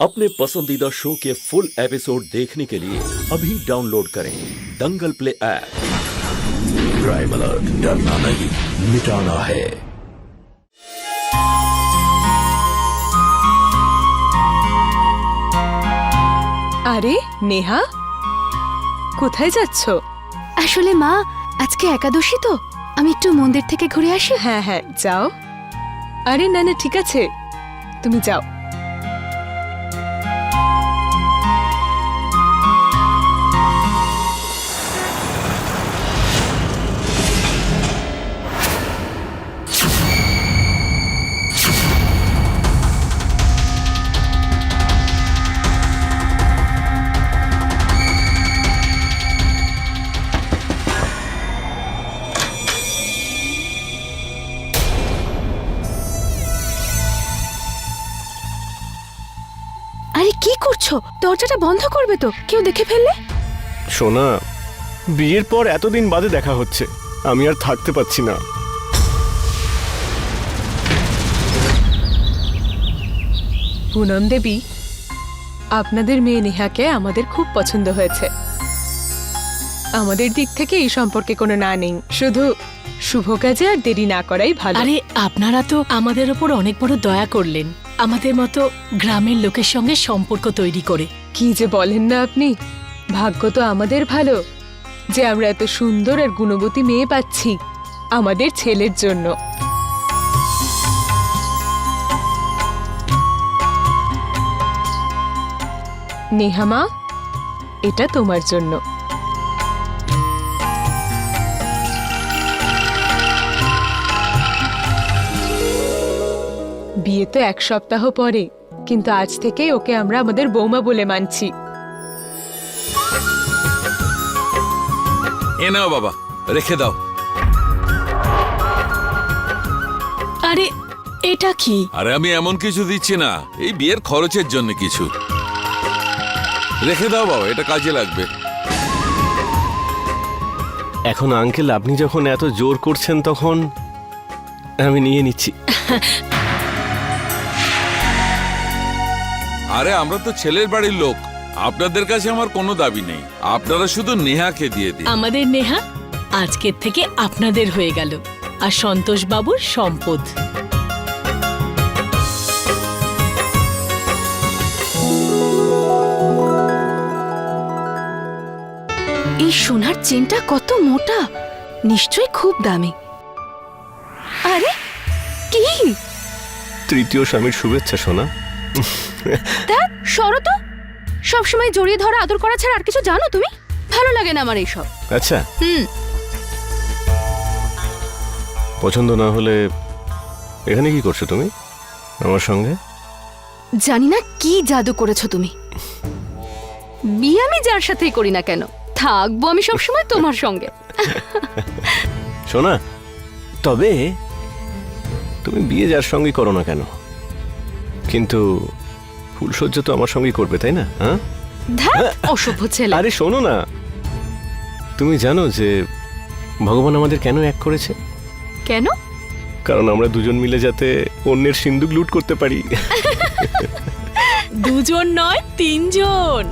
अपने पसंदीदा शो के फुल एपिसोड देखने के लिए अभी डाउनलोड करें दंगल प्ले ऐप। क्राइम अलर्ट, डरना नहीं, मिटाना है। আরে নেহা, কোথায় যাচ্ছ? আসলে মা, আজকে একাদশী তো, আমি একটু মন্দির থেকে ঘুরে আসি। হ্যাঁ হ্যাঁ যাও। আরে না না ঠিক আছে, তুমি যাও। আরে কি করছো? দরজাটা বন্ধ করবে তো, কেউ দেখে ফেললে। সোনা, বিয়ের পর এতদিন বাদে দেখা হচ্ছে, আমি আর থাকতে পারছি না। পুনম দেবী, আপনাদের মেয়ে নেহাকে আমাদের খুব পছন্দ হয়েছে। আমাদের দিক থেকে এই সম্পর্কে কোনো না নেই, শুধু শুভ কাজে আর দেরি না করাই ভালো। আরে আপনারা তো আমাদের ওপর অনেক বড় দয়া করলেন, আমাদের মতো গ্রামের লোকের সঙ্গে সম্পর্ক তৈরি করে। কি যে বলেন না আপনি, ভাগ্য তো আমাদের ভালো যে আমরা এত সুন্দর আর গুণবতী মেয়ে পাচ্ছি আমাদের ছেলের জন্য। নেহামা, এটা তোমার জন্য। বিয়ে তো এক সপ্তাহ পরে, কিন্তু আজ থেকে ওকে আমরা আমাদের বৌমা বলে মানছি। এ নাও বাবা, রেখে দাও। আরে এটা কি? আরে আমি এমন কিছু দিচ্ছি না, এই বিয়ের খরচের জন্য কিছু। রেখে দাও বাবা, এটা কাজে লাগবে। এখন আঙ্কেল আপনি যখন এত জোর করছেন তখন আমি নিয়ে নিচ্ছি। আরে আমরা তো ছেলের বাড়ির লোক, আপনাদের কাছে আমার কোনো দাবি নেই, আপনারা শুধু নেহাকে দিয়ে দিন। আমাদের নেহা আজকের থেকে আপনাদের হয়ে গেল আর সন্তোষ বাবুর সম্পদ। এই সোনার চেনটা কত মোটা, নিশ্চয়ই খুব দামি। আরে কি? তৃতীয় স্বামীর শুভেচ্ছা সোনা। দেখ সরো তো, সবসময় জড়িয়ে ধরা আদর করা ছাড়া আর কিছু জানো তুমি? ভালো লাগে না আমার এইসব। আচ্ছা, পছন্দ না হলে এখানে কি করছো তুমি আমার সঙ্গে? জানি না কি জাদু করেছো তুমি। বিয়ে আমি যার সাথেই করি না কেন, থাকবো আমি সবসময় তোমার সঙ্গে। সোনা, তবে তুমি বিয়ে যার সঙ্গে করো না কেন, কিন্তু ফুলসজ্জা তো আমার সঙ্গেই করবে, তাই না? হ্যাঁ, অসভ্য ছেলে। আরে শোনো না, তুমি জানো যে ভগবান আমাদের কেন এক করেছে? কেন? কারণ আমরা দুজন মিলে যাতে অন্যের সিন্দুক লুট করতে পারি। দুজন নয়, তিনজন।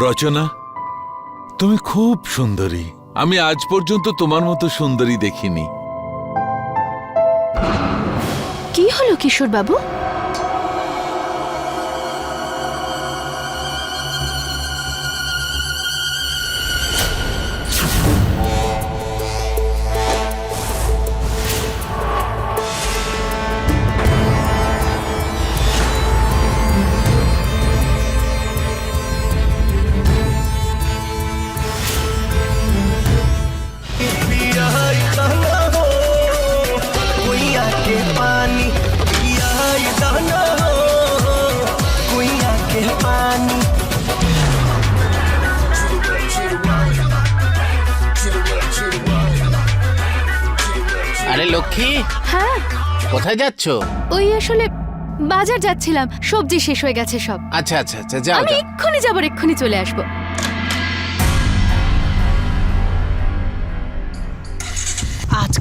রচনা, তুমি খুব সুন্দরী, আমি আজ পর্যন্ত তোমার মতো সুন্দরী দেখিনি। কি হলো কিশোর বাবু? আরে লক্ষ্মী, হ্যাঁ কোথায় যাচ্ছ? ওই আসলে বাজার যাচ্ছিলাম, সবজি শেষ হয়ে গেছে সব। আচ্ছা আচ্ছা আচ্ছা, যাও আমি যাও। এক্ষুনি যাবো, এক্ষুনি চলে আসবো।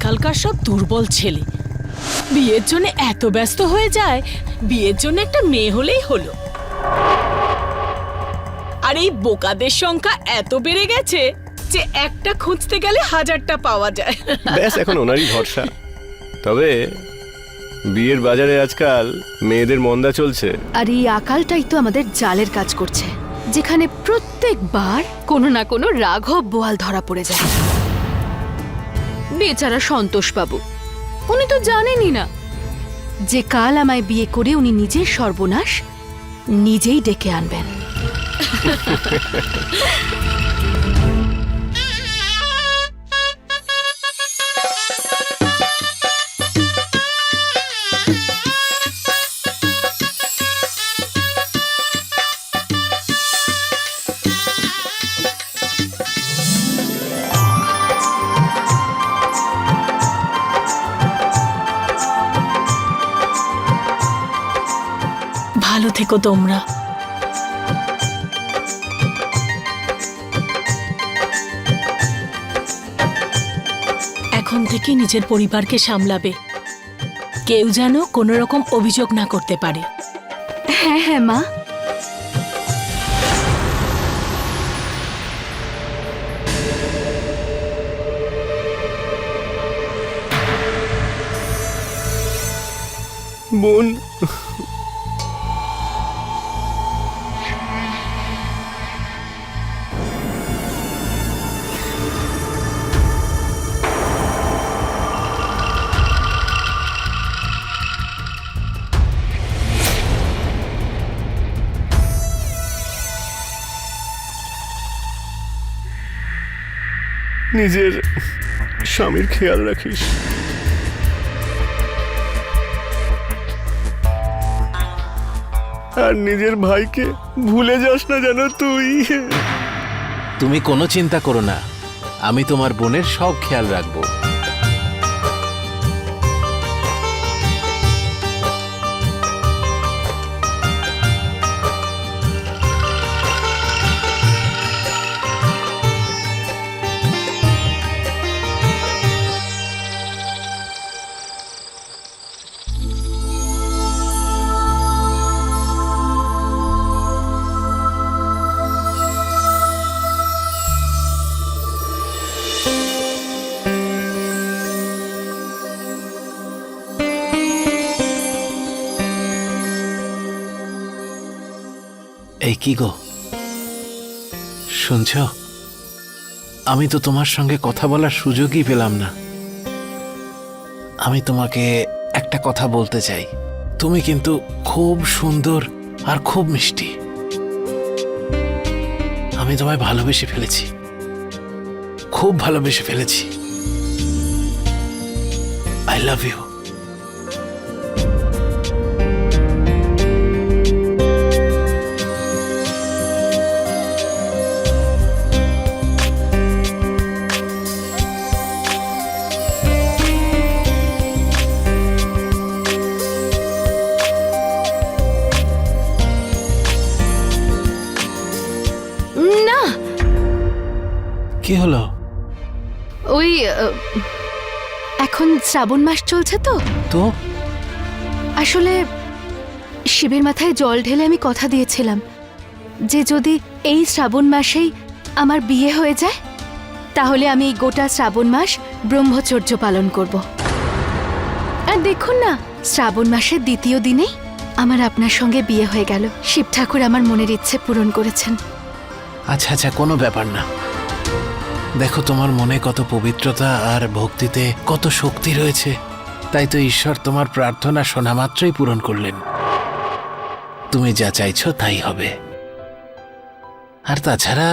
আজকালকার সব দুর্বল ছেলে বিয়ের জন্য এত ব্যস্ত হয়ে যায়, বিয়ের জন্য একটা মেয়ে হলেই হলো। আর এই বোকাদের সংখ্যা এত বেড়ে গেছে যে একটা খুঁজতে গেলে 1000টা পাওয়া যায়। ব্যাস এখন ওনারই ভরসা। তবে বিয়ের বাজারে আজকাল মেয়েদের মন্দা চলছে। আর এই আকালটাই তো আমাদের জালের কাজ করছে, যেখানে প্রত্যেকবার কোনো না কোনো রাঘব বোয়াল ধরা পড়ে যায়। বেচারা সন্তোষ বাবু, উনি তো জানেনই না যে কাল আমায় বিয়ে করে উনি নিজের সর্বনাশ নিজেই ডেকে আনবেন। ভালো থেকো তোমরা। এখন থেকে নিজের পরিবারকে সামলাবে, কেউ যেন কোনো রকম অভিযোগ না করতে পারে। হ্যাঁ হ্যাঁ মা। বোন, নিজের স্বামীর খেয়াল রাখিস। আর নিজের ভাইকে ভুলে যাস না যেন তুই। তুমি কোনো চিন্তা করো না, আমি তোমার বোনের সব খেয়াল রাখবো। এই কি গো, শুনছ? আমি তো তোমার সঙ্গে কথা বলার সুযোগই পেলাম না। আমি তোমাকে একটা কথা বলতে চাই। তুমি কিন্তু খুব সুন্দর আর খুব মিষ্টি। আমি তোমায় ভালোবেসে ফেলেছি, খুব ভালোবেসে ফেলেছি। I love you. না, কি হলো? ওই এখন শ্রাবণ মাস চলছে তো তো আসলে শিবের মাথায় জল ঢেলে আমি কথা দিয়েছিলাম যে যদি এই শ্রাবণ মাসেই আমার বিয়ে হয়ে যায় তাহলে আমি এই গোটা শ্রাবণ মাস ব্রহ্মচর্য পালন করব। আর দেখুন না, শ্রাবণ মাসের দ্বিতীয় দিনেই আমার আপনার সঙ্গে বিয়ে হয়ে গেল। শিব ঠাকুর আমার মনের ইচ্ছে পূরণ করেছেন। আচ্ছা আচ্ছা, কোনো ব্যাপার না। দেখো তোমার মনে কত পবিত্রতা আর ভক্তিতে কত শক্তি রয়েছে, তাই তো ঈশ্বর তোমার প্রার্থনা শোনা মাত্রই পূরণ করলেন। তুমি যা চাইছো তাই হবে। আর তাছাড়া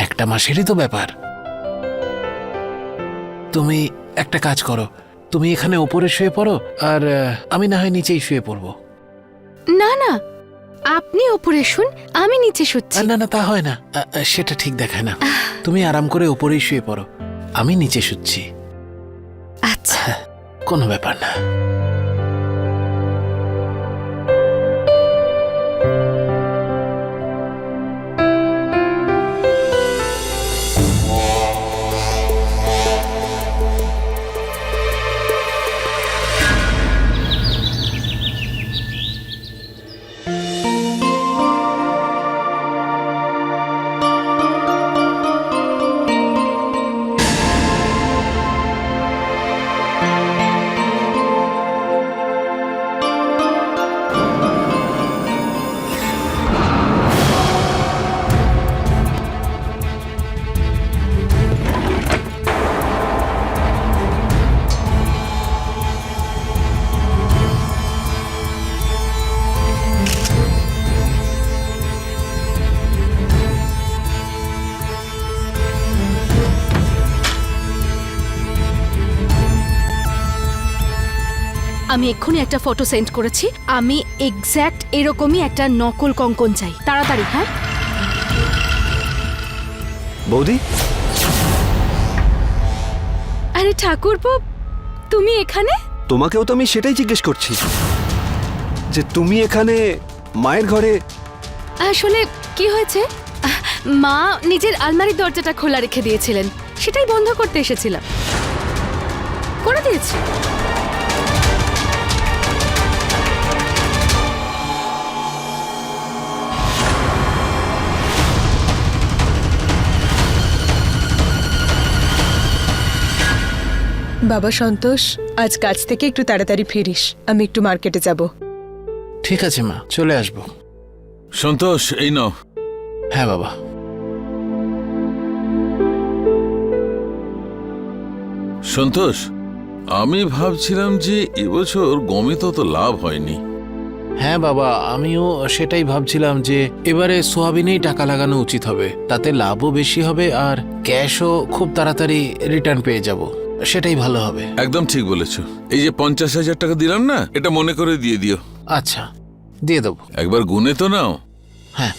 একটা মাসেরই তো ব্যাপার। তুমি একটা কাজ করো, তুমি এখানে ওপরে শুয়ে পড়ো, আর আমি না হয় নিচেই শুয়ে পড়বো। না না, আপনি ওপরে শুন, আমি নিচে শুচ্ছি। না না, তা হয় না, সেটা ঠিক দেখায় না। তুমি আরাম করে ওপরেই শুয়ে পড়ো, আমি নিচে শুচ্ছি। আচ্ছা, কোনো ব্যাপার না। আমি এক্ষুনি একটা ফটো সেন্ড করেছি। আমি এক্স্যাক্ট এরকমই একটা নকল কঙ্কন চাই, তাড়াতাড়ি। হ্যাঁ বৌদি, আরে ঠাকুরপো, তুমি এখানে? তোমাকেও তো আমি সেটাই জিজ্ঞেস করছি যে তুমি এখানে মায়ের ঘরে। আসলে কি হয়েছে, মা নিজের আলমারির দরজাটা খোলা রেখে দিয়েছিলেন, সেটাই বন্ধ করতে এসেছিলাম, করে দিয়েছি। বাবা সন্তোষ, আজ কাজ থেকে একটু তাড়াতাড়ি ফিরিস, আমি একটু মার্কেটে যাব। ঠিক আছে মা, চলে আসবো। সন্তোষ, এই নাও। হ্যাঁ বাবা। সন্তোষ, আমি ভাবছিলাম যে এবছর গমে তত লাভ হয়নি। হ্যাঁ বাবা, আমিও সেটাই ভাবছিলাম যে এবারে সোয়াবিনেই টাকা লাগানো উচিত হবে, তাতে লাভও বেশি হবে আর ক্যাশও খুব তাড়াতাড়ি রিটার্ন পেয়ে যাব, সেটাই ভালো হবে। একদম ঠিক বলেছো। এই যে 50,000 টাকা দিলাম না, এটা মনে করে দিয়ে দিও। আচ্ছা, দিয়ে দেবো। একবার গুনে তো নাও। হ্যাঁ।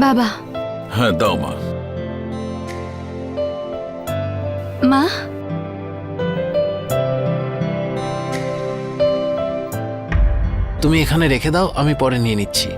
বাবা। হ্যাঁ দাও মা। মা, তুমি এখানে রেখে দাও, আমি পরে নিয়ে নিচ্ছি।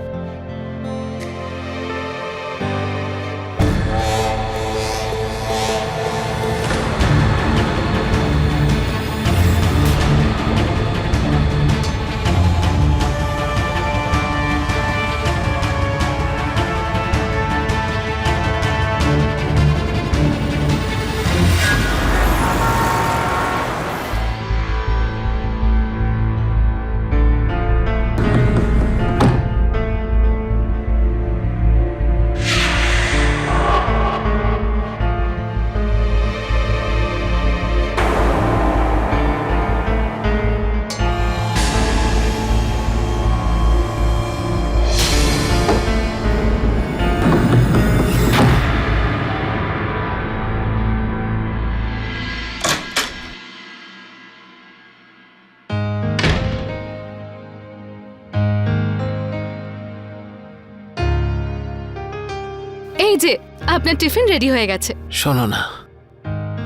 এই যে আপনার টিফিন রেডি হয়ে গেছে। শোনো না,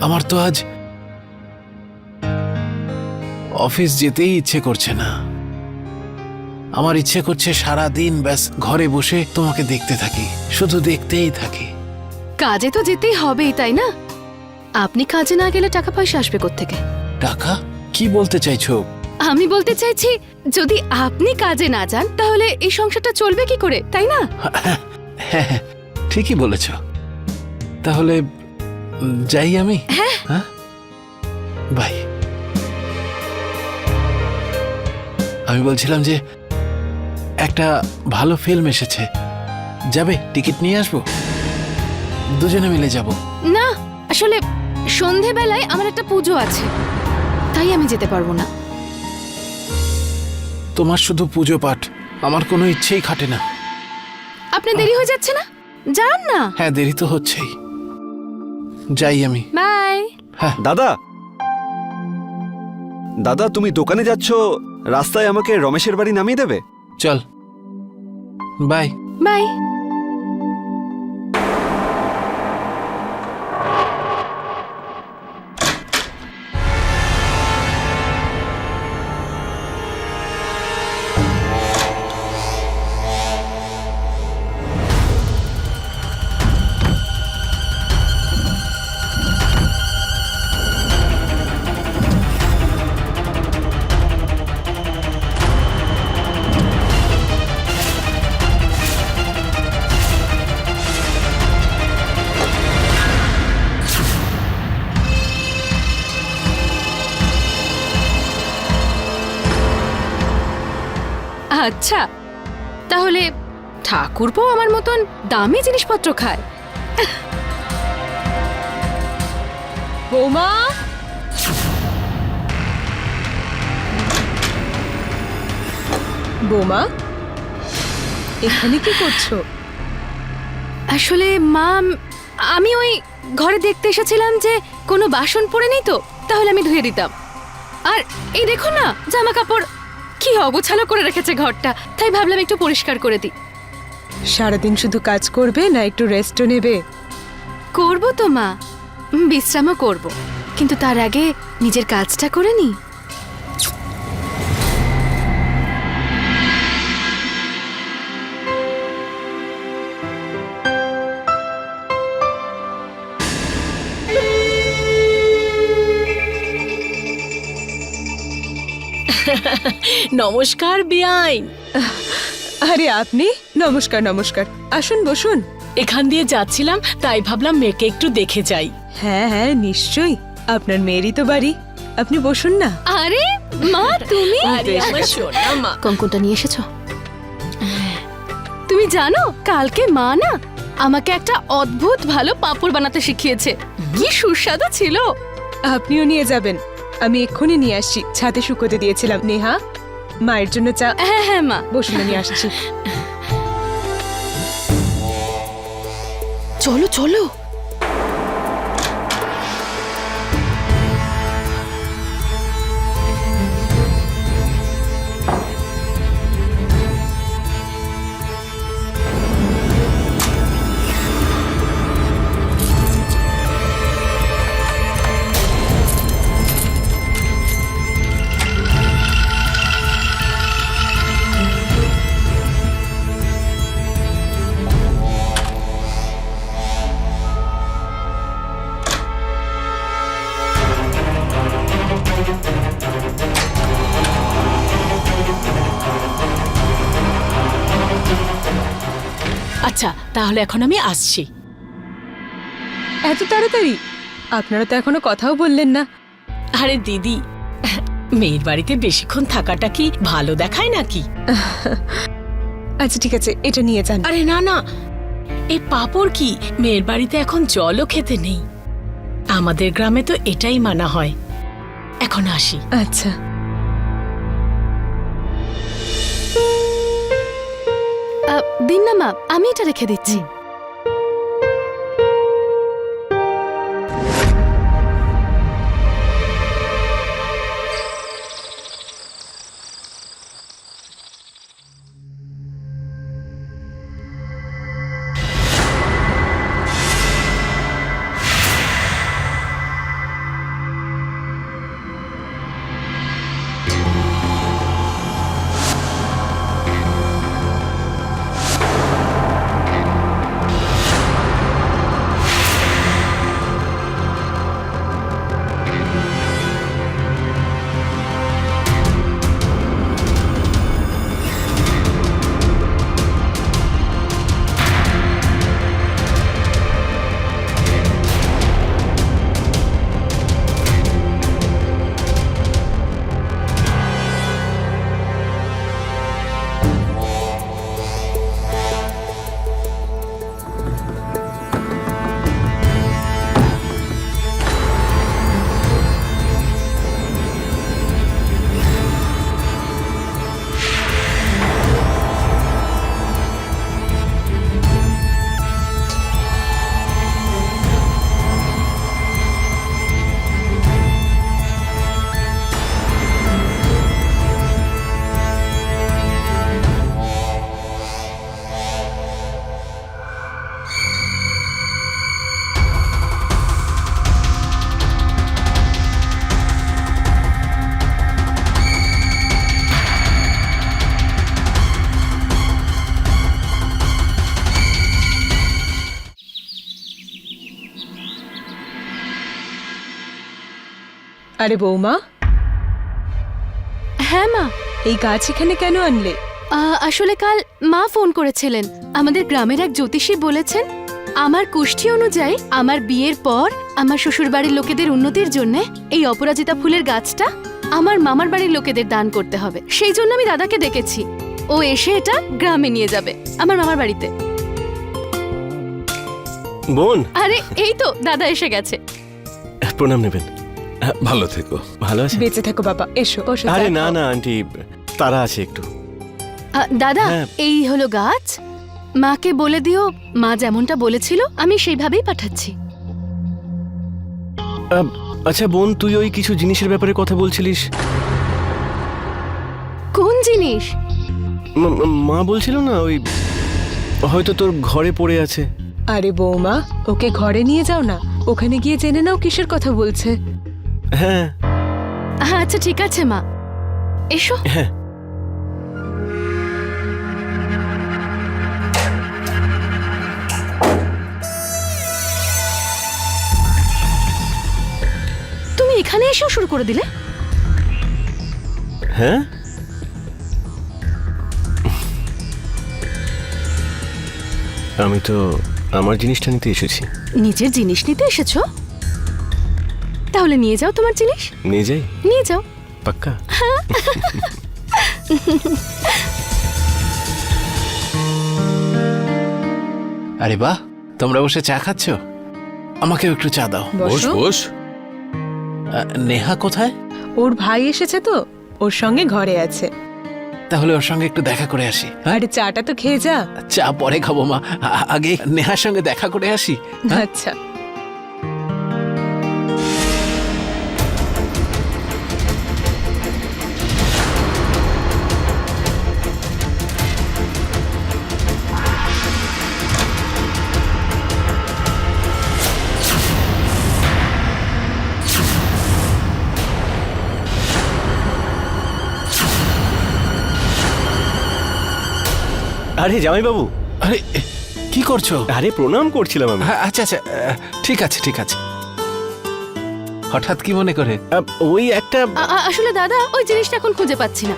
আমার তো আজ অফিস যেতেই ইচ্ছে করছে না। আমার ইচ্ছে করছে সারা দিন ব্যাস ঘরে বসে তোমাকে দেখতে থাকি, শুধু দেখতেই থাকি। কাজে তো যেতেই হবেই, তাই না? আপনি কাজে না গেলে টাকা পয়সা আসবে কোত্থেকে? টাকা? কি বলতে চাইছো? আমি বলতে চাইছি, যদি আপনি কাজে না যান তাহলে এই সংসারটা চলবে কি করে, তাই না? হ্যাঁ, ঠিকই বলেছ। তাহলে যাই আমি। হ্যাঁ, বাই। আমি বলছিলাম যে একটা ভালো ফিল্ম এসেছে, যাবে? টিকিট নিয়ে আসবো, দুজনে মিলে যাব। না, আসলে সন্ধেবেলায় আমার একটা পুজো আছে, তাই আমি যেতে পারবো না। তোমার শুধু পুজো পাঠ, আমার কোনো ইচ্ছেই খাটে না। আপনি দেরি হয়ে যাচ্ছে না? যান না। হ্যাঁ, দেরি তো হচ্ছেই, যাই আমি। বাই। হ্যাঁ। দাদা, দাদা তুমি দোকানে যাচ্ছ, রাস্তায় আমাকে রমেশের বাড়ি নামিয়ে দেবে? চল, বাই। বাই। আচ্ছা, তাহলে ঠাকুরপো আমার মতন দামি জিনিসপত্র খায়। বৌমা, বৌমা, এখানে কি করছো? আসলে মা, আমি ওই ঘরে দেখতে এসেছিলাম যে কোনো বাসন পড়ে নেই তো, তাহলে আমি ধুয়ে দিতাম। আর এই দেখো না, জামা কাপড় কি অগোছালো করে রেখেছে ঘরটা, তাই ভাবলাম একটু পরিষ্কার করে দিই। সারাদিন শুধু কাজ করবে না একটু রেস্টও নেবে? করবো তো মা, বিশ্রামও করব, কিন্তু তার আগে নিজের কাজটা করে নি। নমস্কার বেআইন। আরে আপনি? নমস্কার নমস্কার, আসুন বসুন। এখান দিয়ে যাচ্ছিলাম, তাই ভাবলাম মেয়েকে একটু দেখে যাই। হ্যাঁ হ্যাঁ নিশ্চয়ই, আপনার মেয়েরই তো বাড়ি, আপনি বসুন না। আরে মা, তুমি আরে আমার সোনা মা। কঙ্কনটা নিয়ে এসেছো? তুমি জানো, কালকে মা না আমাকে একটা অদ্ভুত ভালো পাঁপড় বানাতে শিখিয়েছে, কি সুস্বাদু ছিল। আপনিও নিয়ে যাবেন? আমি এক্ষুনি নিয়ে আসছি, ছাদে শুকোতে দিয়েছিলাম। নেহা, মায়ের জন্য চা। হ্যাঁ হ্যাঁ মা, বসুন, নিয়ে আসছি। চলো চলো। আচ্ছা, তাহলে এখন আমি আসছি। এত তাড়াতাড়ি? আপনারা তো এখনো কথাও বললেন না। আরে দিদি, মেয়ের বাড়িতে বেশিক্ষণ থাকাটা কি ভালো দেখায় নাকি? আচ্ছা ঠিক আছে, এটা নিয়ে যান। আরে না না, এই পাপড় কি? মেয়ের বাড়িতে এখন জলও খেতে নেই। আমাদের গ্রামে তো এটাই মানা হয়। এখন আসি। আচ্ছা। দিন না মা, আমি এটা রেখে দিচ্ছি। আরে বৌমা, হ্যাঁ মা, এই গাছ এখানে কেন আনলে? আসলে কাল মা ফোন করেছিলেন। আমাদের গ্রামের এক জ্যোতিষী বলেছেন আমার কুষ্ঠি অনুযায়ী আমার বিয়ের পর আমার শ্বশুর বাড়ির লোকেদের উন্নতির জন্য এই অপরাজিতা ফুলের গাছটা আমার মামার বাড়ির লোকেদের দান করতে হবে। সেই জন্য আমি দাদাকে ডেকেছি, ও এসে এটা গ্রামে নিয়ে যাবে, আমার মামার বাড়িতে। বোন, আরে এই তো দাদা এসে গেছে। প্রণাম নেবেন। ভালো থেকো। ভালো আছে? বেঁচে থাকো বাবা, এসো বসো। আরে না না আন্টি, তারা আছে একটু। দাদা, হ্যাঁ। এই হলো গাছ, মাকে বলে দিও মা যেমনটা বলেছিল আমি সেইভাবেই পাঠাচ্ছি। আচ্ছা বোন, তুই ওই কিছু জিনিসের ব্যাপারে কথা বলছিলিস। কোন জিনিস? মা বলছিল না, ওই হয়তো তোর ঘরে পড়ে আছে। আরে বৌমা, ওকে ঘরে নিয়ে যাও না, ওখানে গিয়ে জেনে নাও কিসের কথা বলছে। হ্যাঁ আচ্ছা ঠিক আছে মা, এসো। হ্যাঁ। তুমি এখানে এসেও শুরু করে দিলে? হ্যাঁ, আমি তো আমার জিনিসটা নিতে এসেছি। নিজের জিনিস নিতে এসেছো? তাহলে নিয়ে যাও তোমার জিনিস। নিয়ে যাই? নিয়ে যাও। পাক্কা? আরে বাহ, তোমরা বসে চা খাচ্ছ? আমাকেও একটু চা দাও। বস বসো। বস। নেহা কোথায়? ওর ভাই এসেছে তো, ওর সঙ্গে ঘরে আছে। তাহলে ওর সঙ্গে একটু দেখা করে আসি। হ্যাঁ, আরে চাটা তো খেয়ে যা। চা পরে খাবো মা, আগে নেহার সঙ্গে দেখা করে আসি। হ্যাঁ? আচ্ছা। আরে জামাইবাবু। আরে কি করছো? আরে প্রণাম করছিলাম আমি। হ্যাঁ, আচ্ছা আচ্ছা, ঠিক আছে ঠিক আছে। হঠাৎ কি মনে করে? ওই একটা আসলে দাদা, ওই জিনিসটা এখন খুঁজে পাচ্ছি না।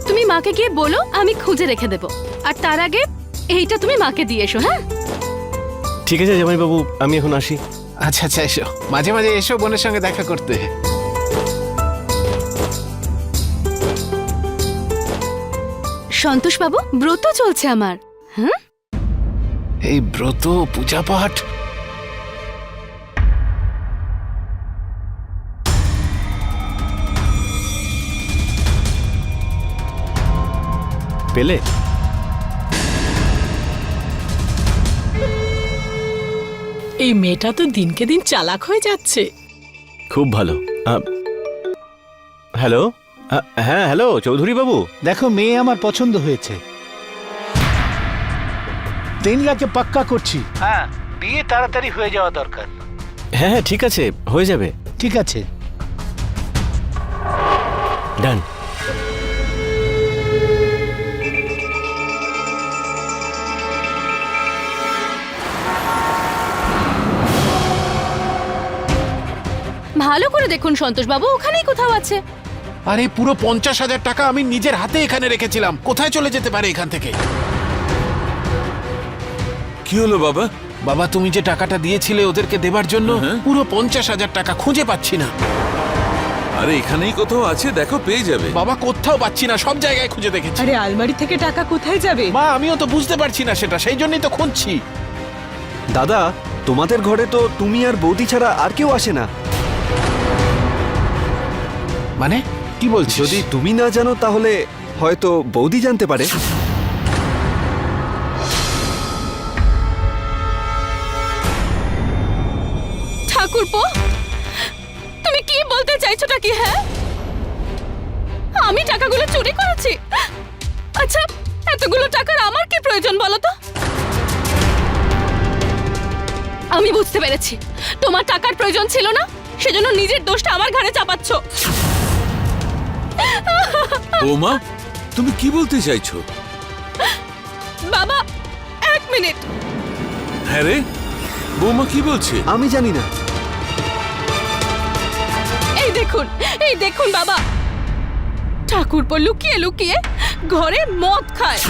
তুমি মাকে গিয়ে বলো আমি খুঁজে রেখে দেব, আর তার আগে এইটা তুমি মাকে দিয়ে এসো। হ্যাঁ ঠিক আছে জামাইবাবু, আমি এখন আসি। আচ্ছা আচ্ছা, এসো, মাঝে মাঝে এসো বোনের সঙ্গে দেখা করতে। সন্তোষ বাবু, ব্রত চলছে আমার। হ্যাঁ, এই ব্রত, পূজা পাঠ, পেলে? এই মেয়েটা তো দিনকে দিন চালাক হয়ে যাচ্ছে। খুব ভালো। হ্যালো, হ্যাঁ হ্যালো চৌধুরী বাবু। দেখো, মেয়ে আমার পছন্দ হয়েছে। 3 লাখে পাক্কা করছি। হ্যাঁ, বিয়ে তাড়াতাড়ি হয়ে যাওয়া দরকার। হ্যাঁ হ্যাঁ ঠিক আছে, হয়ে যাবে। ঠিক আছে। ডান। ভালো করে দেখুন সন্তোষ বাবু, ওখানেই কোথাও আছে। আরে পুরো 50,000 টাকা আমি নিজের হাতে এখানে রেখেছিলাম, কোথায় চলে যেতে পারে এখান থেকে? কি হলো বাবা? বাবা, তুমি যে টাকাটা দিয়েছিলে ওদেরকে দেবার জন্য, হ্যাঁ। পুরো 50,000 টাকা খুঁজে পাচ্ছি না। আরে এখানেই কোথাও আছে, দেখো পেয়ে যাবে। বাবা, কোথাও পাচ্ছি না, সব জায়গায় খুঁজে দেখেছি। আরে আলমারি থেকে টাকা কোথায় যাবে? মা, আমিও তো বুঝতে পারছি না সেটা, সেই জন্যই তো খুঁজছি। দাদা, তোমাদের ঘরে তো তুমি আর বৌদি ছাড়া আর কেউ আসে না। মানে কি বলছিস? যদি তুমি না জানো তাহলে হয়তো বৌদি জানতে পারে। ঠাকুরপো, তুমি কি বলতে চাইছোটা কি? হ্যাঁ, আমি টাকাগুলো চুরি করেছি? আচ্ছা, এতগুলো টাকার আমার কি প্রয়োজন বলো তো? আমি বুঝতে পেরেছি, তোমার টাকার প্রয়োজন ছিল না, সেজন্য নিজের দোষটা আমার ঘাড়ে চাপাচ্ছ। বৌমা, তুমি কি বলতে চাইছো? বাবা, 1 মিনিট। হ্যাঁ রে, বৌমা কি বলছে? আমি জানি না। এই দেখুন বাবা, ঠাকুরপো লুকিয়ে লুকিয়ে ঘরে মদ খায়।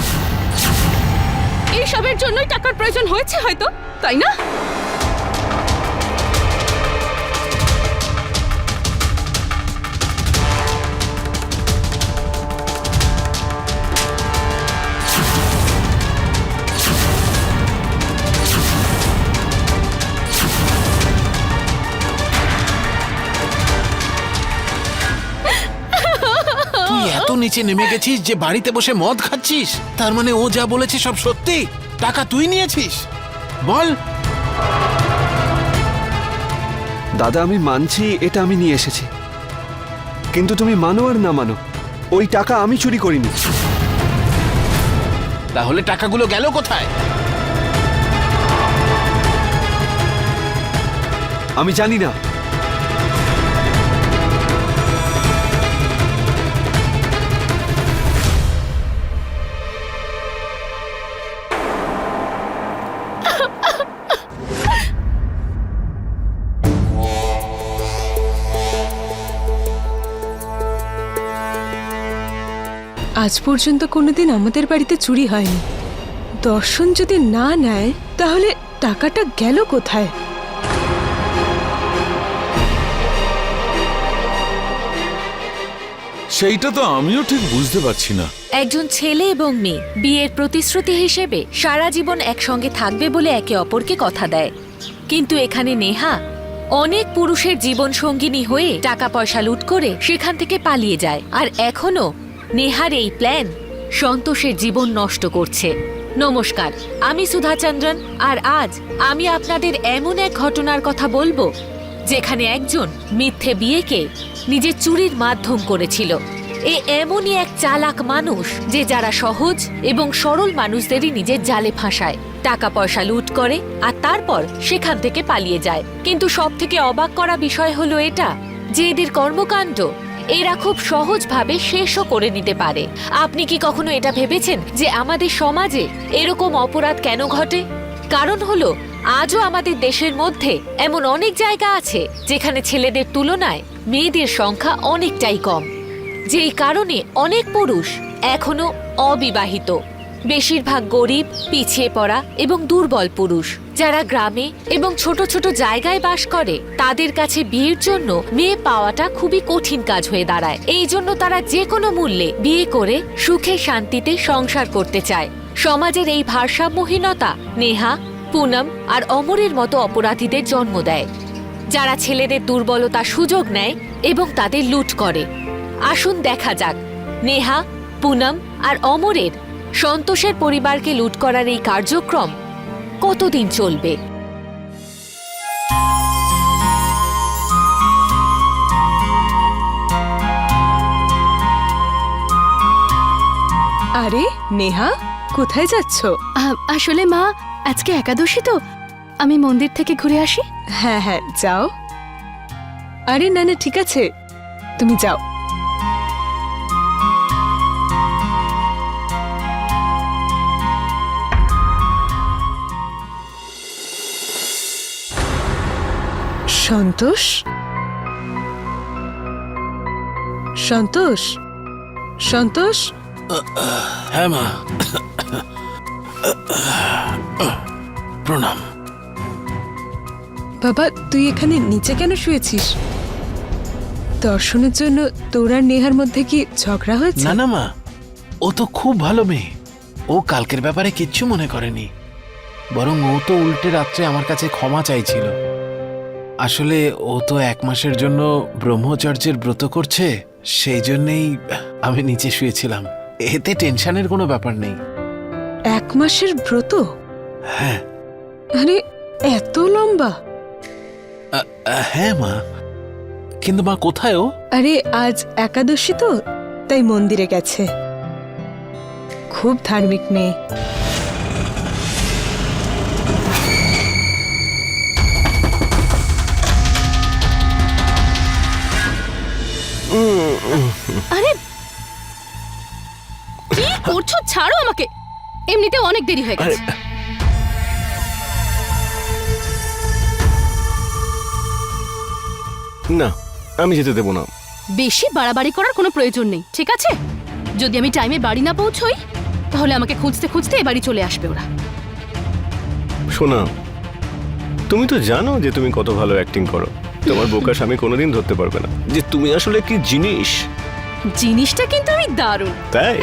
এইসবের জন্যই টাকার প্রয়োজন হয়েছে হয়তো, তাই না? তুই এত নিচে নেমে গেছিস যে বাড়িতে বসে মদ খাচ্ছিস? তার মানে ও যা বলেছে সব সত্যি? টাকা তুই নিয়েছিস? বল। দাদা আমি মানছি এটা আমি নিয়ে এসেছি, কিন্তু তুমি মানো আর না মানো ওই টাকা আমি চুরি করিনি। তাহলে টাকাগুলো গেল কোথায়? আমি জানি না। আজ পর্যন্ত কোনোদিন আমাদের বাড়িতে চুরি হয়নি। দর্শন যদি না নেয় তাহলে টাকাটা গেল কোথায়? সেইটা তো আমিও ঠিক বুঝতে পারছি না। একজন ছেলে এবং মেয়ে বিয়ের প্রতিশ্রুতি হিসেবে সারা জীবন একসঙ্গে থাকবে বলে একে অপরকে কথা দেয়, কিন্তু এখানে নেহা অনেক পুরুষের জীবন সঙ্গিনী হয়ে টাকা পয়সা লুট করে সেখান থেকে পালিয়ে যায়। আর এখনো নেহার এই প্ল্যান সন্তোষের জীবন নষ্ট করছে। নমস্কার, আমি সুধা চন্দ্রন, আর আজ আমি আপনাদের এমন এক ঘটনার কথা বলবো যেখানে একজন মিথ্যে বিয়েকে নিজের চুরির মাধ্যম করেছিল। এমনই এক চালাক মানুষ যে যারা সহজ এবং সরল মানুষদেরই নিজের জালে ফাঁসায়, টাকা পয়সা লুট করে আর তারপর সেখান থেকে পালিয়ে যায়। কিন্তু সবথেকে অবাক করা বিষয় হলো এটা যে এদের কর্মকাণ্ড এরা খুব সহজভাবে শেষও করে নিতে পারে। আপনি কি কখনো এটা ভেবেছেন যে আমাদের সমাজে এরকম অপরাধ কেন ঘটে? কারণ হলো আজও আমাদের দেশের মধ্যে এমন অনেক জায়গা আছে যেখানে ছেলেদের তুলনায় মেয়েদের সংখ্যা অনেকটাই কম, যেই কারণে অনেক পুরুষ এখনো অবিবাহিত। বেশিরভাগ গরিব, পিছিয়ে পড়া এবং দুর্বল পুরুষ যারা গ্রামে এবং ছোট ছোট জায়গায় বাস করে, তাদের কাছে বিয়ের জন্য মেয়ে পাওয়াটা খুবই কঠিন কাজ হয়ে দাঁড়ায়। এই জন্য তারা যে কোনো মূল্যে বিয়ে করে সুখে শান্তিতে সংসার করতে চায়। সমাজের এই ভারসাম্যহীনতা নেহা, পুনম আর অমরের মতো অপরাধীদের জন্ম দেয়, যারা ছেলেদের দুর্বলতার সুযোগ নেয় এবং তাদের লুট করে। আসুন দেখা যাক নেহা, পুনম আর অমরের সন্তোষের পরিবারকে লুট করার এই কার্যক্রম কতদিন চলবে। আরে নেহা, কোথায় যাচ্ছ? আসলে মা, আজকে একাদশী তো, আমি মন্দির থেকে ঘুরে আসি। হ্যাঁ হ্যাঁ, যাও। আরে না না, ঠিক আছে, তুমি যাও। সন্তোষ, সন্তোষ, সন্তোষ। হ্যাঁ মা, প্রণাম। বাবা, তুই এখানে নিচে কেন শুয়েছিস? দর্শনের জন্য তোর আর নেহার মধ্যে কি ঝগড়া হয়েছে? না না মা, ও তো খুব ভালো মেয়ে। ও কালকের ব্যাপারে কিচ্ছু মনে করেনি, বরং ও তো উল্টে রাত্রে আমার কাছে ক্ষমা চাইছিল। আসলে ও তো 1 মাসের জন্য ব্রহ্মচর্যের ব্রত করছে, সেই জন্যেই আমি নিচে শুয়েছিলাম। এতে টেনশনের কোনো ব্যাপার নেই। 1 মাসের ব্রত? হ্যাঁ। আরে এত লম্বা? হ্যাঁ মা, কিন্তু মা কোথায় ও? আরে আজ একাদশী তো, তাই মন্দিরে গেছে। খুব ধার্মিক মেয়ে। আরে কি করছো? ছাড়ো আমাকে, এমনিতে অনেক দেরি হয়ে গেছে। না, আমি যেতে দেবো না। বেশি বাড়াবাড়ি করার কোনো প্রয়োজন নেই, ঠিক আছে? যদি আমি টাইমে বাড়ি না পৌঁছই তাহলে আমাকে খুঁজতে খুঁজতে এ বাড়ি চলে আসবে ওরা। শোনা, তুমি তো জানো যে তুমি কত ভালো অ্যাক্টিং করো। তোমার বোকা স্বামী কোনোদিন ধরতে পারবে না যে তুমি আসলে কি জিনিস। জিনিসটা কিন্তু আমি দারুণ। তাই?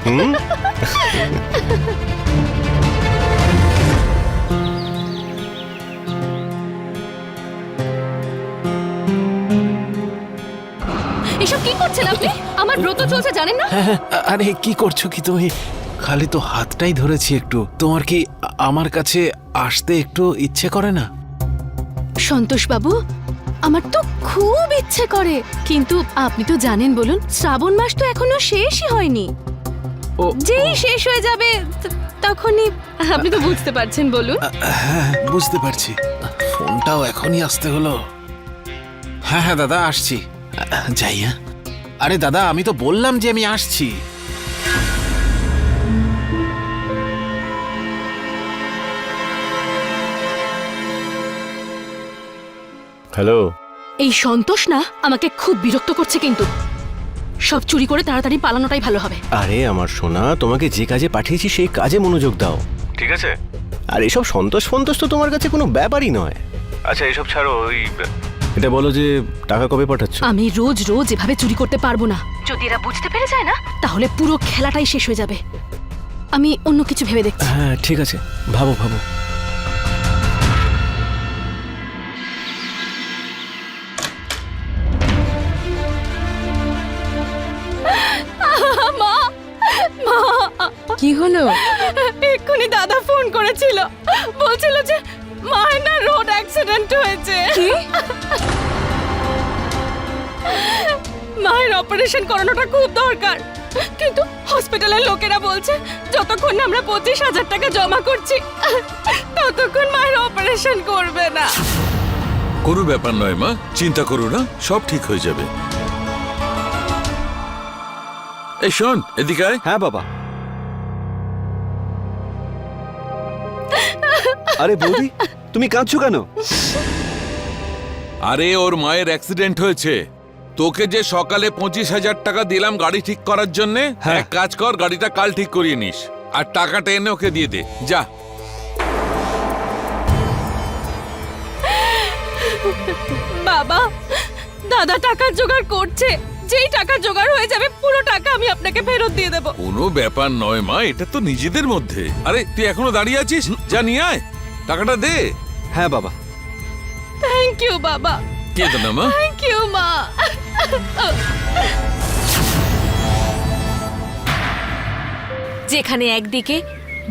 হুম। এসব কি করছেন আপনি? আমার ব্রত চলছে, জানেন না? আরে কি করছো কি তুমি? খালি তো হাতটাই ধরেছি একটু। তোমার কি আমার কাছে আসতে একটু ইচ্ছে করে না? সন্তোষ বাবু, আমার তো খুব ইচ্ছে করে, কিন্তু আপনি তো জানেন বলুন, শ্রাবণ মাস তো এখনো শেষই হয়নি। ও যেই শেষ হয়ে যাবে তখনই, আপনি তো বুঝতে পারছেন বলুন। হ্যাঁ, বুঝতে পারছি। ফোনটাও এখনই আসতে হলো। হ্যাঁ হ্যাঁ দাদা, আসছি। যাই। হ্যাঁ, আরে দাদা, আমি তো বললাম যে আমি আসছি। হ্যালো। এই সন্তোষ না আমাকে খুব বিরক্ত করছে, কিন্তু সব চুরি করে তাড়াতাড়ি পালানোটাই ভালো হবে। আরে আমার সোনা, তোমাকে যে কাজে পাঠিয়েছি সেই কাজে মনোযোগ দাও, ঠিক আছে? আর এসব সন্তোষ ফন্তোষ তো তোমার কাছে কোনো ব্যাপারই নয়। আচ্ছা এসব ছাড়ো, এটা বলো যে টাকা কবে পাঠাচ্ছ? আমি রোজ রোজ এভাবে চুরি করতে পারবো না। যদি এরা বুঝতে পেরে যায় না, তাহলে পুরো খেলাটাই শেষ হয়ে যাবে। আমি অন্য কিছু ভেবে দেখছি। হ্যাঁ ঠিক আছে, ভাবো ভাবো। মা, মা, কি হলো? এক্ষুনি দাদা ফোন করেছিল, বলছিল যে মায়ের না রোড অ্যাক্সিডেন্ট হয়েছে। মায়ের অপারেশন করানোটা খুব দরকার, কিন্তু হসপিটালের লোকেরা বলছে যতক্ষণ না আমরা 25,000 টাকা জমা করছি ততক্ষণ মায়ের অপারেশন করবে না। কোনো ব্যাপার নয় মা, চিন্তা করো না, সব ঠিক হয়ে যাবে। এই শোন, এদিকে আয়। হ্যাঁ বাবা। আরে বৌদি, তুমি কাঁদছো কেন? আরে ওর মায়ের অ্যাক্সিডেন্ট হয়েছে। তোকে যে সকালে 25,000 টাকা দিলাম গাড়ি ঠিক করার জন্য, হ্যাঁ। এক কাজ কর, গাড়িটা কাল ঠিক করিয়ে নিস আর টাকাটা এনে ওকে দিয়ে দে, যা। বাবা, দাদা টাকার জোগাড় করছে, যেই টাকা জোগাড় হয়ে যাবে পুরো টাকা আমি আপনাকে ফেরত দিয়ে দেব। কোনো ব্যাপার নয় মা, এটা তো নিজেদের মধ্যে। আরে তুই এখনো দাঁড়িয়ে আছিস, যা নিয়ে আয়, টাকাটা দে। হ্যাঁ বাবা। থ্যাংক ইউ বাবা, কেঁদো না মা। থ্যাংক ইউ মা। যেখানে একদিকে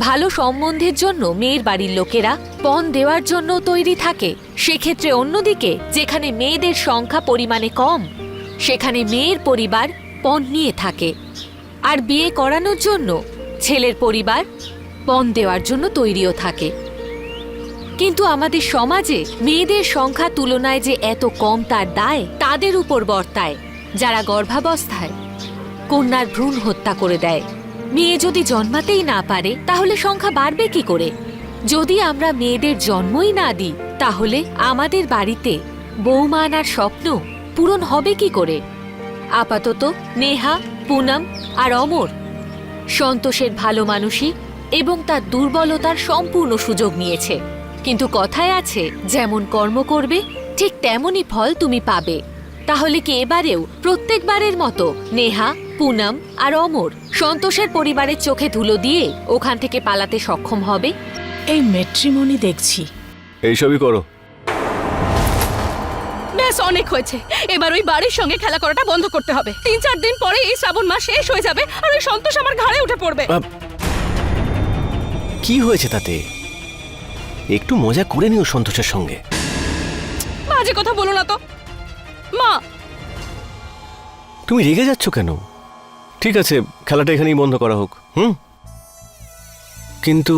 ভালো সম্বন্ধের জন্য মেয়ের বাড়ির লোকেরা পণ দেওয়ার জন্য তৈরি থাকে, সেক্ষেত্রে অন্যদিকে যেখানে মেয়েদের সংখ্যা পরিমাণে কম, সেখানে মেয়ের পরিবার পণ নিয়ে থাকে। আর বিয়ে করানোর জন্য ছেলের পরিবার পণ দেওয়ার জন্য তৈরিও থাকে। কিন্তু আমাদের সমাজে মেয়েদের সংখ্যা তুলনায় যে এত কম তার দায় তাদের উপর বর্তায়, যারা গর্ভাবস্থায় কন্যার ভ্রূণ হত্যা করে দেয়। মেয়ে যদি জন্মাতেই না পারে তাহলে সংখ্যা বাড়বে কি করে? যদি আমরা মেয়েদের জন্মই না দিই তাহলে আমাদের বাড়িতে বৌমা আনার স্বপ্ন পূরণ হবে কি করে? আপাতত নেহা, পুনম আর অমর সন্তোষের ভালো মানুষই এবং তার দুর্বলতার সম্পূর্ণ সুযোগ নিয়েছে। কিন্তু কথায় আছে, যেমন কর্ম করবে ঠিক তেমনই ফল তুমি পাবে। তাহলে কি এবারেও প্রত্যেকবারের মতো নেহা, পুনম আর অমর সন্তোষের পরিবারের চোখে ধুলো দিয়ে ওখান থেকে পালাতে সক্ষম হবে? এই ম্যাট্রিমনি দেখছি। এইসবই করো। ব্যাস, অনেক হয়েছে। এবার ওই বাড়ির সঙ্গে খেলা করাটা বন্ধ করতে হবে। 3-4 দিন পরে এই শ্রাবণ মাস শেষ হয়ে যাবে আর ওই সন্তোষ আমার ঘাড়ে উঠে পড়বে। কি হয়েছে তাতে? একটু মজা করে নিও সন্তোষের সঙ্গে। বাজে কথা বলো না তো মা। তুমি রেগে যাচ্ছ কেন? ঠিক আছে, খেলাটা এখানেই বন্ধ করা হোক। কিন্তু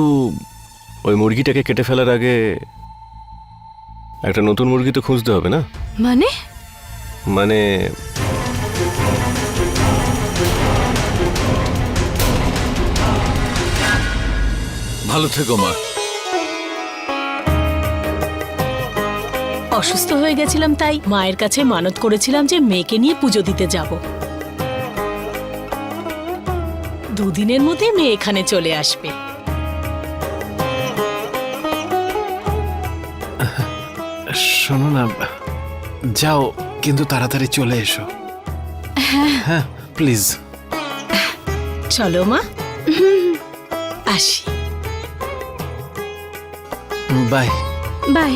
ওই মুরগিটাকে কেটে ফেলার আগে একটা নতুন মুরগি তো খুঁজতে হবে না? মানে ভালো থেকো মা। অসুস্থ হয়ে গেছিলাম, তাই মায়ের কাছে মানত করেছিলাম যে মেয়েকে নিয়ে পুজো দিতে যাব। 2 দিনের মধ্যে মেয়ে এখানে চলে আসবে। শোনো না, যাও কিন্তু তাড়াতাড়ি চলে এসো। হ্যাঁ প্লিজ। চলো মা, আসি। Bye bye.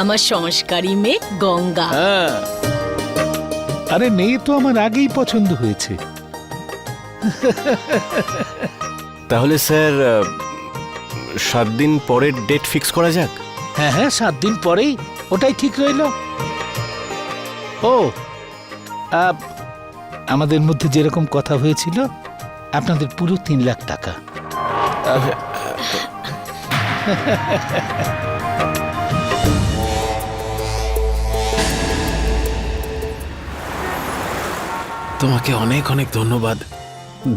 আমার সংস্কারী মেয়ে গঙ্গা। আরে মেয়ে তো আমার আগেই পছন্দ হয়েছে। তাহলে স্যার 7 দিন পরের ডেট ফিক্স করা যাক। হ্যাঁ হ্যাঁ, 7 দিন পরেই ওটাই ঠিক রইল। ও আমাদের মধ্যে যেরকম কথা হয়েছিল, আপনাদের পুরো 3 লাখ টাকা। তোমাকে অনেক অনেক ধন্যবাদ।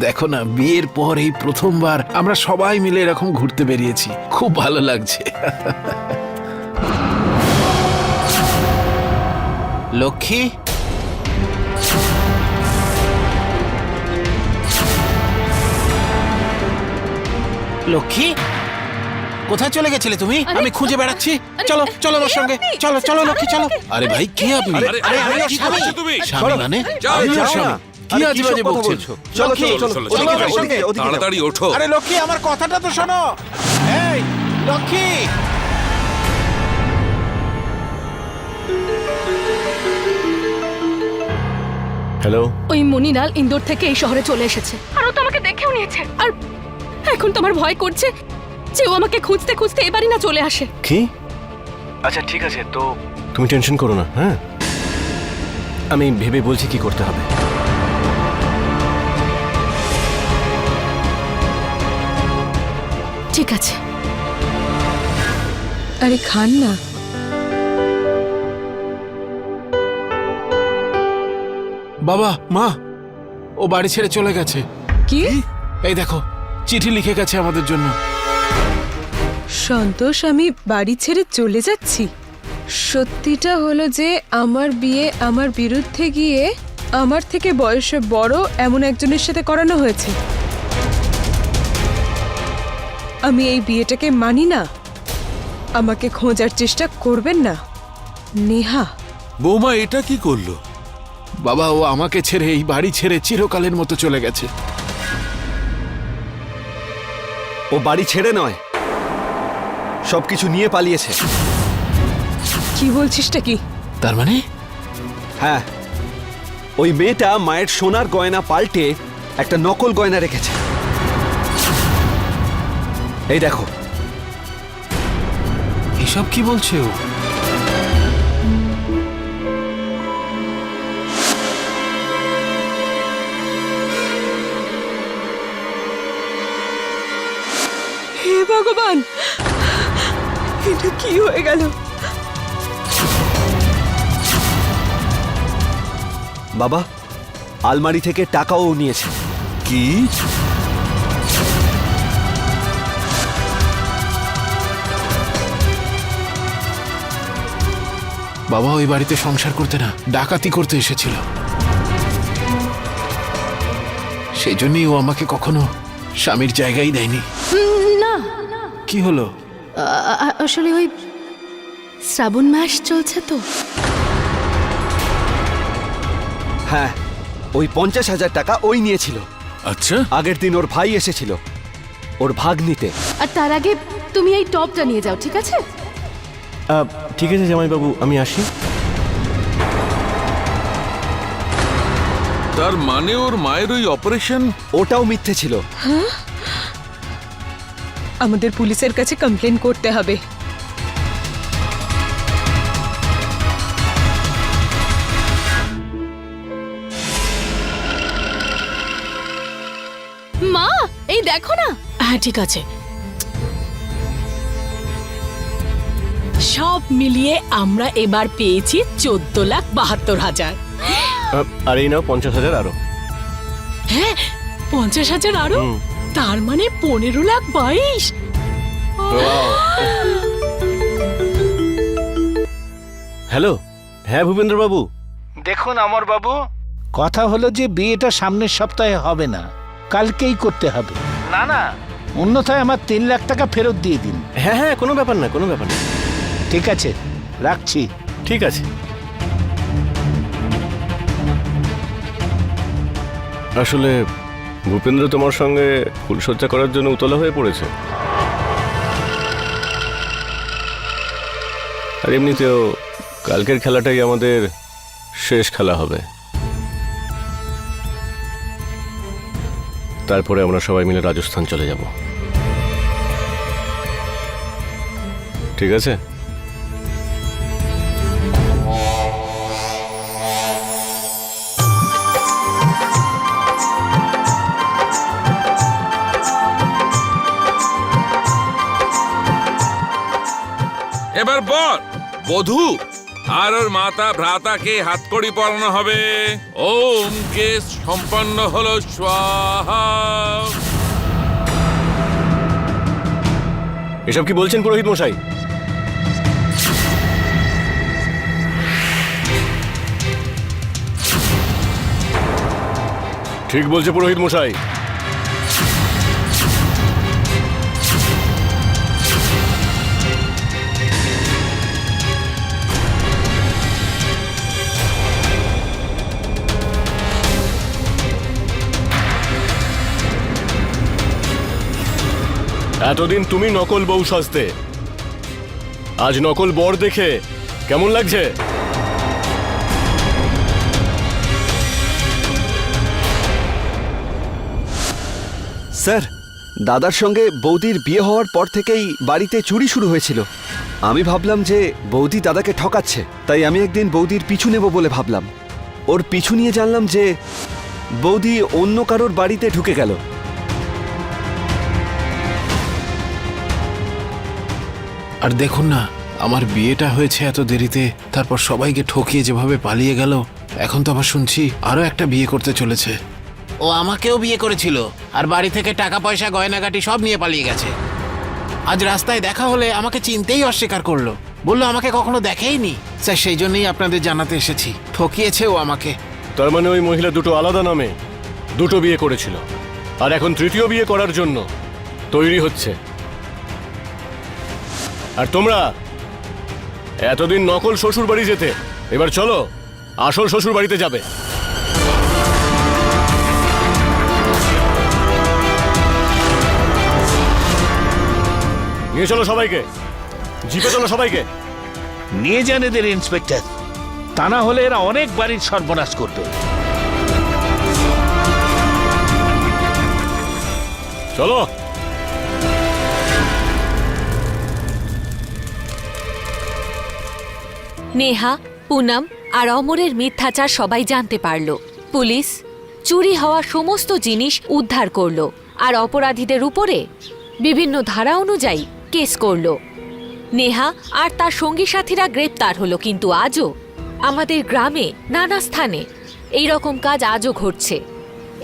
দেখো না, বিয়ের পর এই প্রথমবার আমরা সবাই মিলে এরকম ঘুরতে বেরিয়েছি, খুব ভালো লাগছে। লক্ষ্মী, লক্ষ্মী, কোথায় চলে গেছিলে তুমি? আমি খুঁজে বেড়াচ্ছি। চলো চলো আমার সঙ্গে, চলো চলো লক্ষ্মী চলো। আরে ভাই, কে আপনি? স্বামী মানে? আমি ওর স্বামী। কি আজে বাজে বকছেন? চলো চলো চলো, তাড়াতাড়ি ওঠো। আরে লক্ষ্মী, আমার কথাটা তো শোনো। এই লক্ষ্মী, হ্যালো, ওই মনিলাল ইন্দোর থেকে এই শহরে চলে এসেছে, আর ও তো আমাকে দেখেও নিয়েছে। আর এখন তো আমার ভয় করছে যে ও আমাকে খুঁজতে খুঁজতে এবারই না চলে আসে। কি? আচ্ছা ঠিক আছে, তো তুমি টেনশন করো না। হ্যাঁ, আমি ভেবে বলছি কি করতে হবে। ঠিক আছে। আরে খান না। বাবা মা, ও বাড়ি ছেড়ে চলে গেছে। কি? এই দেখো, চিঠি লিখে গেছে আমাদের জন্য। সন্তোষ, আমি বাড়ি ছেড়ে চলে যাচ্ছি? সত্যিটা হলো যে আমার বিয়ে আমার বিরুদ্ধে গিয়ে আমার থেকে বয়সে বড় এমন একজনের সাথে করানো হয়েছে। আমি এই বিয়েটাকে মানি না। আমাকে খোঁজার চেষ্টা করবেন না। নেহা, বৌমা এটা কি করলো? বাবা, ও আমাকে ছেড়ে এই বাড়ি ছেড়ে চিরকালের মতো চলে গেছে। ও বাড়ি ছেড়ে নয়, সবকিছু নিয়ে পালিয়েছে। কি বলছিসটা কি? তার মানে? হ্যাঁ, ওই মেয়েটা মায়ের সোনার গয়না পাল্টে একটা নকল গয়না রেখেছে। এই দেখো। এসব কি বলছে ও? হে ভগবান, এটা কি হয়ে গেল? বাবা, আলমারি থেকে টাকাও নিয়েছে। কি? বাবা ওই বাড়িতে সংসার করতে না, ডাকাতি করতে এসেছিল। সেই জন্যই ও আমাকে কখনো স্বামীর জায়গায় দেয়নি। না, কি হলো? আসলে ওই শ্রাবণ মাস চলছে তো। হ্যাঁ, ওই 50,000 টাকা ওই নিয়েছিল। আচ্ছা, আগের দিন ওর ভাই এসেছিল ওর ভাগ নিতে। আর তার আগে তুমি এই টপটা নিয়ে যাও, ঠিক আছে? ঠিক আছে জামাইবাবু, আমি আসি। তার মানে ওর মায়ের ওই অপারেশন? ওটাও মিথ্যে ছিল। আমাদের পুলিশের কাছে কমপ্লেন করতে হবে। মা, এই দেখো না। হ্যাঁ ঠিক আছে, সব মিলিয়ে আমরা এবার পেয়েছি 14,72,000। আর এই নাও 50,000 আরো। হ্যাঁ, 50,000 আরো, তার মানে 15,22,000। হ্যালো, হ্যাঁ ভূপেন্দ্র বাবু। দেখুন অমর বাবু, কথা হলো যে বিয়েটা সামনের সপ্তাহে হবে না, কালকেই করতে হবে। না না, অন্যথায় আমার 3 লাখ টাকা ফেরত দিয়ে দিন। হ্যাঁ হ্যাঁ, কোনো ব্যাপার না, কোনো ব্যাপার না। ঠিক আছে, রাখছি। ঠিক আছে। আসলে ভূপেন্দ্র তোমার সঙ্গে ফুলসজ্জা করার জন্য উতলা হয়ে পড়েছে। আর এমনিতেও কালকের খেলাটাই আমাদের শেষ খেলা হবে। তারপরে আমরা সবাই মিলে রাজস্থান চলে যাব। ঠিক আছে? এবার বল বধূ আর ওর মাতা ভ্রাতাকে হাতকড়ি পরানো হবে। ওম কেস সম্পন্ন হলো স্বাহা। এসব কি বলছেন পুরোহিত মশাই? ঠিক বলছে পুরোহিত মশাই। এতদিন তুমি নকল বউ সাজতে, আজ নকল বর দেখে কেমন লাগছে? স্যার, দাদার সঙ্গে বৌদির বিয়ে হওয়ার পর থেকেই বাড়িতে চুরি শুরু হয়েছিল। আমি ভাবলাম যে বৌদি দাদাকে ঠকাচ্ছে, তাই আমি একদিন বৌদির পিছু নেব বলে ভাবলাম। ওর পিছু নিয়ে জানলাম যে বৌদি অন্য কারোর বাড়িতে ঢুকে গেল। আর দেখুন না, আমার বিয়েটা হয়েছে এত দেরিতে, তারপর সবাইকে ঠকিয়ে যেভাবে পালিয়ে গেল, এখন তো আবার শুনছি আরো একটা বিয়ে করতে চলেছে। ও আমাকেও বিয়ে করেছিল আর বাড়ি থেকে টাকা পয়সা গয়নাগাটি সব নিয়ে পালিয়ে গেছে। আজ রাস্তায় দেখা হলে আমাকে চিনতেই অস্বীকার করলো, বললো আমাকে কখনো দেখেইনি। স্যার, সেই জন্যই আপনাদের জানাতে এসেছি, ঠকিয়েছে ও আমাকে। তার মানে ওই মহিলা দুটো আলাদা নামে দুটো বিয়ে করেছিল, আর এখন তৃতীয় বিয়ে করার জন্য তৈরি হচ্ছে। আর তোমরা এতদিন নকল শ্বশুর বাড়ি যেতে, এবার চলো আসল শ্বশুর বাড়িতে যাবে। নিয়ে চলো সবাইকে, জিপে চলো সবাইকে। নিয়ে যান এদের ইন্সপেক্টর, তা না হলে এরা অনেক বাড়ির সর্বনাশ করবে। চলো। নেহা, পুনম আর অমরের মিথ্যাচার সবাই জানতে পারল। পুলিশ চুরি হওয়া সমস্ত জিনিস উদ্ধার করল আর অপরাধীদের উপরে বিভিন্ন ধারা অনুযায়ী কেস করল। নেহা আর তার সঙ্গী সাথীরা গ্রেপ্তার হলো, কিন্তু আজও আমাদের গ্রামে নানা স্থানে এই রকম কাজ আজও ঘটছে।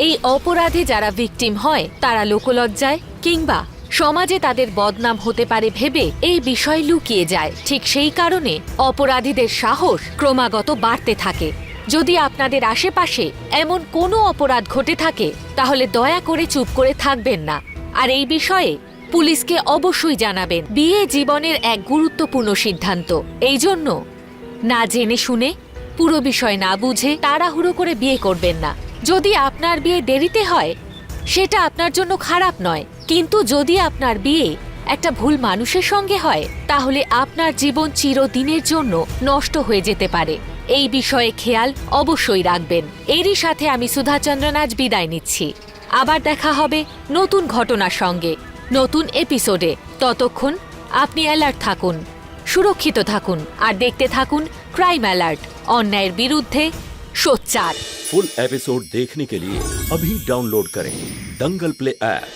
এই অপরাধে যারা ভিকটিম হয় তারা লোকলজ্জায় কিংবা সমাজে তাদের বদনাম হতে পারে ভেবে এই বিষয় লুকিয়ে যায়। ঠিক সেই কারণে অপরাধীদের সাহস ক্রমাগত বাড়তে থাকে। যদি আপনাদের আশেপাশে এমন কোনো অপরাধ ঘটে থাকে তাহলে দয়া করে চুপ করে থাকবেন না, আর এই বিষয়ে পুলিশকে অবশ্যই জানাবেন। বিয়ে জীবনের এক গুরুত্বপূর্ণ সিদ্ধান্ত, এই জন্য না জেনে শুনে পুরো বিষয় না বুঝে তাড়াহুড়ো করে বিয়ে করবেন না। যদি আপনার বিয়ে দেরিতে হয় সেটা আপনার জন্য খারাপ নয়, কিন্তু যদি আপনার বিয়ে একটা ভুল মানুষের সঙ্গে হয় তাহলে আপনার জীবন চিরদিনের জন্য নষ্ট হয়ে যেতে পারে। এই বিষয়ে খেয়াল অবশ্যই রাখবেন। এরই সাথে আমি সুধা চন্দ্রন আজ বিদায় নিচ্ছি। আবার দেখা হবে নতুন ঘটনার সঙ্গে, নতুন এপিসোডে। ততক্ষণ আপনি অ্যালার্ট থাকুন, সুরক্ষিত থাকুন আর দেখতে থাকুন ক্রাইম অ্যালার্ট, অন্যায়ের বিরুদ্ধে সোচ্চার। फुल एपिसोड देखने के लिए अभी डाउनलोड करें दंगल प्ले ऐप।